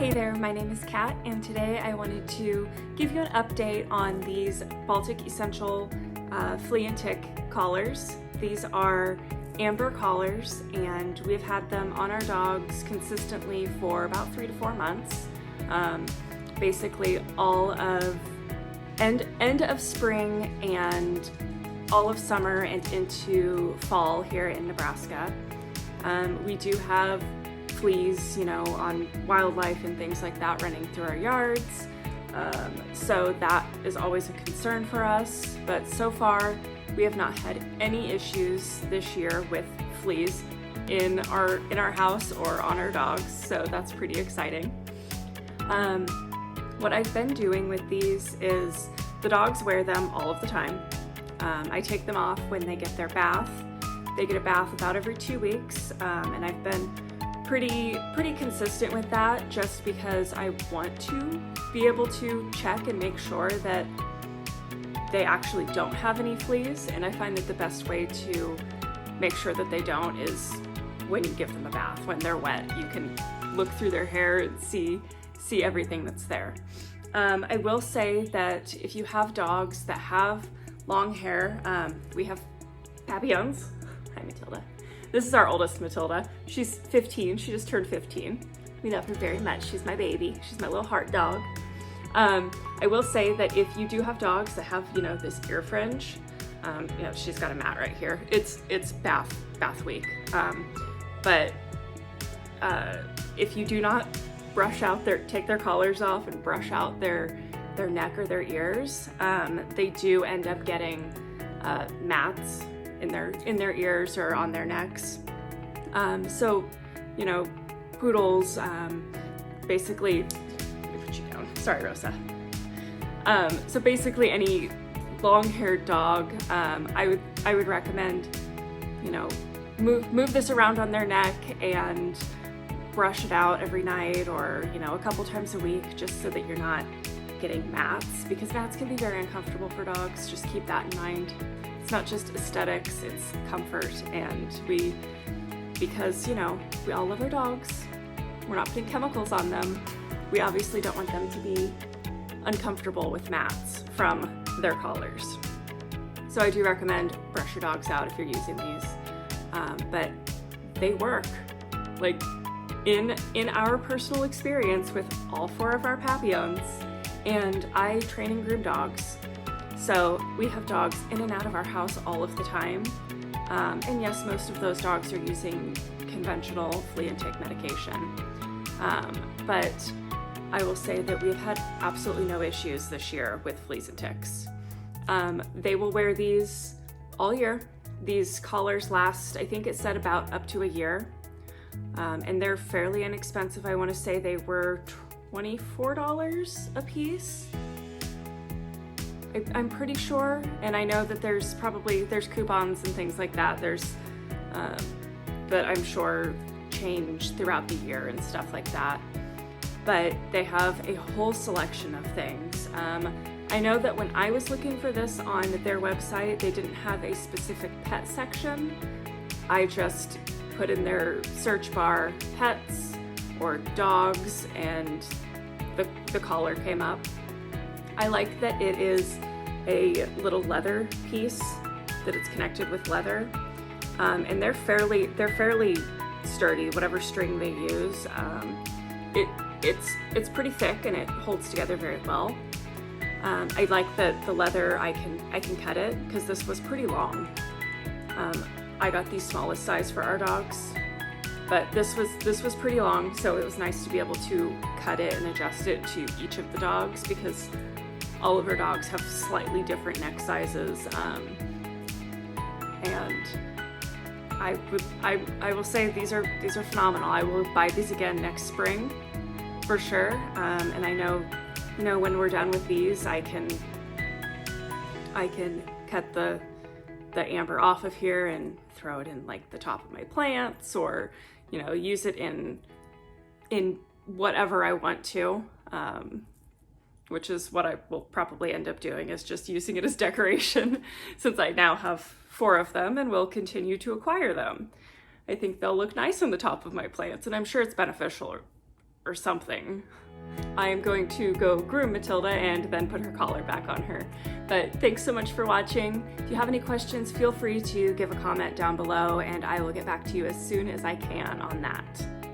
Hey there, my name is Kat, and today I wanted to give you an update on these Baltic Essential flea and tick collars. These are amber collars, and we've had them on our dogs consistently for about 3 to 4 months. Basically all of end of spring and all of summer and into fall here in Nebraska. We do have fleas, on wildlife and things like that running through our yards. So that is always a concern for us, but so far we have not had any issues this year with fleas in our house or on our dogs, so that's pretty exciting. What I've been doing with these is the dogs wear them all of the time. I take them off when they get their bath. They get a bath about every 2 weeks, and I've been pretty consistent with that just because I want to be able to check and make sure that they actually don't have any fleas, and I find that the best way to make sure that they don't is when you give them a bath. When they're wet, you can look through their hair and see everything that's there. I will say that if you have dogs that have long hair, we have Papillons. Hi, Matilda. This is our oldest, Matilda. She's 15. She just turned 15. We love her very much. She's my baby. She's my little heart dog. I will say that if you do have dogs that have, this ear fringe, she's got a mat right here. It's bath week. But if you do not brush out take their collars off and brush out their neck or their ears, they do end up getting mats in their ears or on their necks. So, poodles, basically, let me put you down. Sorry, Rosa. So basically any long-haired dog, I would recommend, move this around on their neck and brush it out every night or, a couple times a week, just so that you're not getting mats, because mats can be very uncomfortable for dogs. Just keep that in mind. It's not just aesthetics, it's comfort, and because we all love our dogs, we're not putting chemicals on them, we obviously don't want them to be uncomfortable with mats from their collars. So I do recommend brush your dogs out if you're using these, but they work. Like in our personal experience with all 4 of our Papillons, and I train and groom dogs. So we have dogs in and out of our house all of the time. And yes, most of those dogs are using conventional flea and tick medication. But I will say that we've had absolutely no issues this year with fleas and ticks. They will wear these all year. These collars last, I think it said about up to a year. And they're fairly inexpensive. I want to say they were $24 a piece. I'm pretty sure, and I know that there's coupons and things like that. There's that I'm sure change throughout the year and stuff like that. But they have a whole selection of things. I know that when I was looking for this on their website, they didn't have a specific pet section. I just put in their search bar pets or dogs, and the collar came up. I like that it is a little leather piece, that it's connected with leather, and they're fairly sturdy, whatever string they use. It's pretty thick and it holds together very well. I like that the leather, I can cut it, because this was pretty long. I got the smallest size for our dogs, but this was pretty long, so it was nice to be able to cut it and adjust it to each of the dogs, because all of our dogs have slightly different neck sizes, and I will say these are phenomenal. I will buy these again next spring for sure, and I know when we're done with these, I can cut the amber off of here and throw it in like the top of my plants, or use it in whatever I want to, which is what I will probably end up doing, is just using it as decoration, since I now have 4 of them and will continue to acquire them. I think they'll look nice on the top of my plants, and I'm sure it's beneficial or something. I am going to go groom Matilda and then put her collar back on her. But thanks so much for watching. If you have any questions, feel free to give a comment down below and I will get back to you as soon as I can on that.